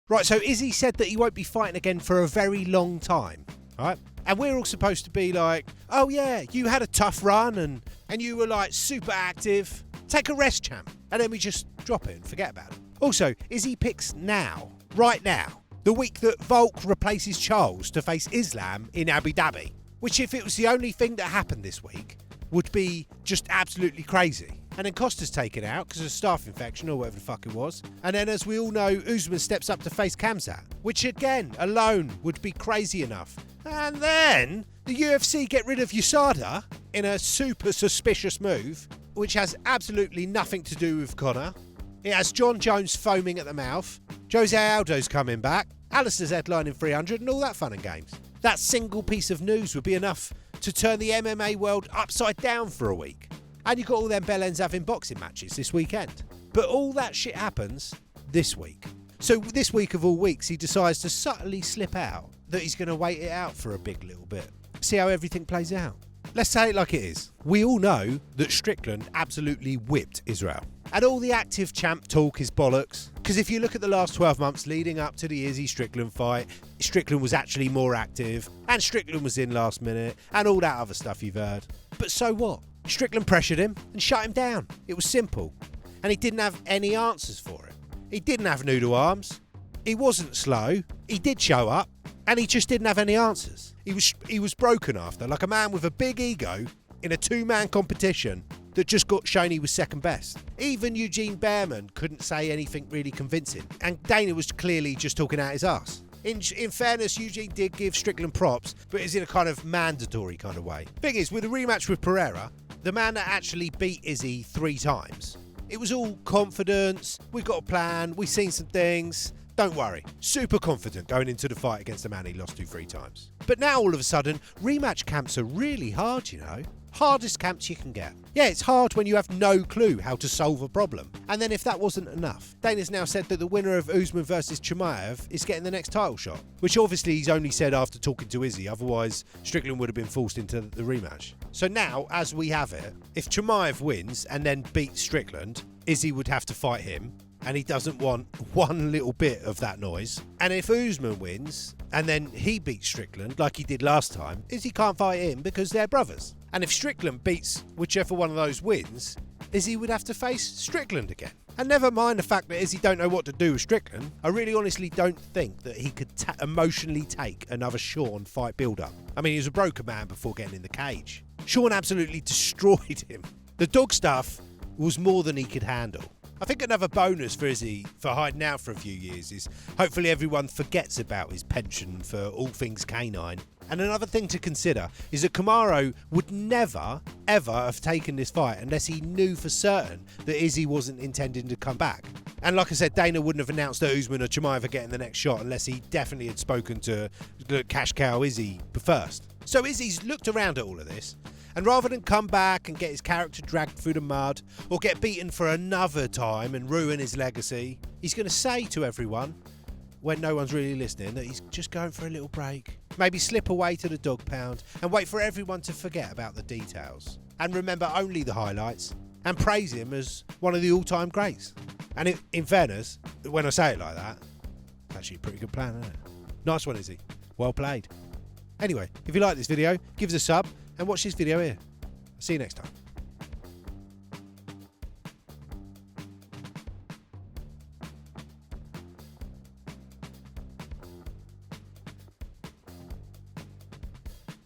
Right, so Izzy said that he won't be fighting again for a very long time, right? And we're all supposed to be like, oh yeah, you had a tough run and you were like super active. Take a rest, champ. And then we just drop it and forget about it. Also, Izzy picks now, right now, the week that Volk replaces Charles to face Islam in Abu Dhabi. Which, if it was the only thing that happened this week, would be just absolutely crazy. And then Costa's taken out because of a staph infection or whatever the fuck it was. And then, as we all know, Usman steps up to face Khamzat, which again, alone, would be crazy enough. And then the UFC get rid of USADA in a super suspicious move, which has absolutely nothing to do with Conor. It has John Jones foaming at the mouth, Jose Aldo's coming back, Alistair's headlining 300 and all that fun and games. That single piece of news would be enough to turn the MMA world upside down for a week. And you've got all them bellends having boxing matches this weekend. But all that shit happens this week. So this week of all weeks, he decides to subtly slip out that he's going to wait it out for a big little bit. See how everything plays out. Let's say it like it is. We all know that Strickland absolutely whipped Israel. And all the active champ talk is bollocks. Because if you look at the last 12 months leading up to the Izzy Strickland fight, Strickland was actually more active. And Strickland was in last minute. And all that other stuff you've heard. But so what? Strickland pressured him and shut him down. It was simple. And he didn't have any answers for it. He didn't have noodle arms. He wasn't slow. He did show up. And he just didn't have any answers. He was broken after, like a man with a big ego in a two-man competition that just got shown he was second best. Even Eugene Behrman couldn't say anything really convincing. And Dana was clearly just talking out his ass. In fairness, Eugene did give Strickland props, but it's in a kind of mandatory kind of way. Thing is, with the rematch with Pereira, the man that actually beat Izzy 3 times, it was all confidence, we've got a plan, we've seen some things. Don't worry, super confident going into the fight against a man he lost to 3 times. But now all of a sudden, rematch camps are really hard, you know. Hardest camps you can get. Yeah, it's hard when you have no clue how to solve a problem. And then if that wasn't enough, Dana's now said that the winner of Usman versus Chimaev is getting the next title shot. Which obviously he's only said after talking to Izzy, otherwise Strickland would have been forced into the rematch. So now, as we have it, if Chimaev wins and then beats Strickland, Izzy would have to fight him. And he doesn't want one little bit of that noise. And if Usman wins, and then he beats Strickland like he did last time, Izzy can't fight him because they're brothers. And if Strickland beats whichever one of those wins, Izzy would have to face Strickland again. And never mind the fact that Izzy don't know what to do with Strickland, I really honestly don't think that he could emotionally take another Sean fight build-up. I mean, he was a broken man before getting in the cage. Sean absolutely destroyed him. The dog stuff was more than he could handle. I think another bonus for Izzy for hiding out for a few years is hopefully everyone forgets about his penchant for all things canine. And another thing to consider is that Kamaru would never, ever have taken this fight unless he knew for certain that Izzy wasn't intending to come back. And like I said, Dana wouldn't have announced that Usman or Chimaev are getting the next shot unless he definitely had spoken to Cash Cow Izzy first. So Izzy's looked around at all of this, and rather than come back and get his character dragged through the mud or get beaten for another time and ruin his legacy, he's going to say to everyone, when no one's really listening, that he's just going for a little break. Maybe slip away to the dog pound and wait for everyone to forget about the details and remember only the highlights and praise him as one of the all-time greats. And in fairness, when I say it like that, it's actually a pretty good plan, isn't it? Nice one, Izzy. Well played. Anyway, if you like this video, give us a sub and watch this video here. See you next time.